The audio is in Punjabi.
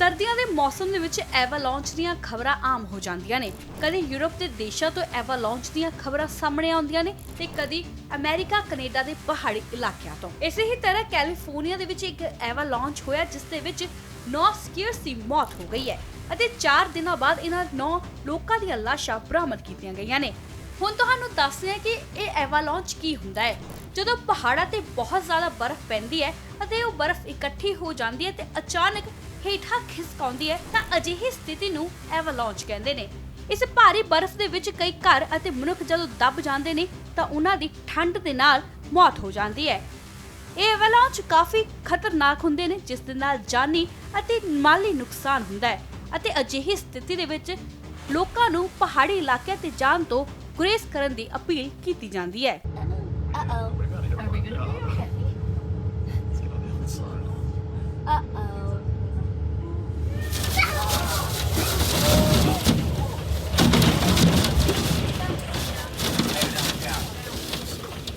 ਸਰਦੀਆਂ ਦੇ ਮੌਸਮ ਦੇ ਵਿੱਚ ਐਵਾਲਾਂਚ ਦੀਆਂ ਖਬਰਾਂ ਆਮ ਹੋ ਜਾਂਦੀਆਂ ਨੇ। ਕਦੇ ਯੂਰਪ ਦੇ ਦੇਸ਼ਾਂ ਤੋਂ ਐਵਾਲਾਂਚ ਦੀਆਂ ਖਬਰਾਂ ਸਾਹਮਣੇ ਆਉਂਦੀਆਂ ਨੇ ਤੇ ਕਦੀ ਅਮਰੀਕਾ ਕੈਨੇਡਾ ਦੇ ਪਹਾੜੀ ਇਲਾਕਿਆਂ ਤੋਂ। ਇਸੇ ਹੀ ਤਰ੍ਹਾਂ ਕੈਲੀਫੋਰਨੀਆ ਦੇ ਵਿੱਚ ਇੱਕ ਐਵਾਲਾਂਚ ਹੋਇਆ ਜਿਸ ਦੇ ਵਿੱਚ 9 ਸਕੀਅਰਸ ਦੀ ਮੌਤ ਹੋ ਗਈ ਹੈ ਅਤੇ 4 ਦਿਨਾਂ ਬਾਅਦ ਇਹਨਾਂ 9 ਲੋਕਾਂ ਦੀਆਂ ਲਾਸ਼ਾਂ ਬਰਾਮਦ ਕੀਤੀਆਂ ਗਈਆਂ ਨੇ। ਹੁਣ ਤੁਹਾਨੂੰ ਦੱਸਦੇ ਹਾਂ ਕਿ ਇਹ ਐਵਾਲਾਂਚ ਕੀ ਹੁੰਦਾ ਹੈ। ਜਦੋਂ ਪਹਾੜਾਂ ਤੇ ਬਹੁਤ ਜ਼ਿਆਦਾ ਬਰਫ਼ ਪੈਂਦੀ ਹੈ ਅਤੇ ਉਹ ਬਰਫ਼ ਇਕੱਠੀ ਹੋ ਜਾਂਦੀ ਹੈ ਤੇ ਅਚਾਨਕ ਹੇਠਾਂ ਖਿਸਕ ਆਉਂਦੀ ਹੈ ਤਾਂ ਅਜਿਹੀ ਸਥਿਤੀ ਨੂੰ ਐਵਾਲਾਂਚ ਕਹਿੰਦੇ ਨੇ। ਇਸ ਭਾਰੀ ਬਰਫ਼ ਦੇ ਵਿੱਚ ਕਈ ਘਰ ਅਤੇ ਮਨੁੱਖ ਜਦੋਂ ਦਬ ਜਾਂਦੇ ਨੇ ਤਾਂ ਉਹਨਾਂ ਦੀ ਠੰਡ ਦੇ ਨਾਲ ਮੌਤ ਹੋ ਜਾਂਦੀ ਹੈ। ਇਹ ਐਵਾਲਾਂਚ ਕਾਫੀ ਖਤਰਨਾਕ ਹੁੰਦੇ ਨੇ ਜਿਸ ਦੇ ਨਾਲ ਜਾਨੀ ਅਤੇ ਮਾਲੀ ਨੁਕਸਾਨ ਹੁੰਦਾ ਹੈ ਅਤੇ ਅਜਿਹੀ ਸਥਿਤੀ ਦੇ ਵਿੱਚ ਲੋਕਾਂ ਨੂੰ ਪਹਾੜੀ ਇਲਾਕਿਆਂ ਤੇ ਜਾਣ ਤੋਂ ਗੁਰੇਜ਼ ਕਰਨ ਦੀ ਅਪੀਲ ਕੀਤੀ ਜਾਂਦੀ ਹੈ। Uh-oh.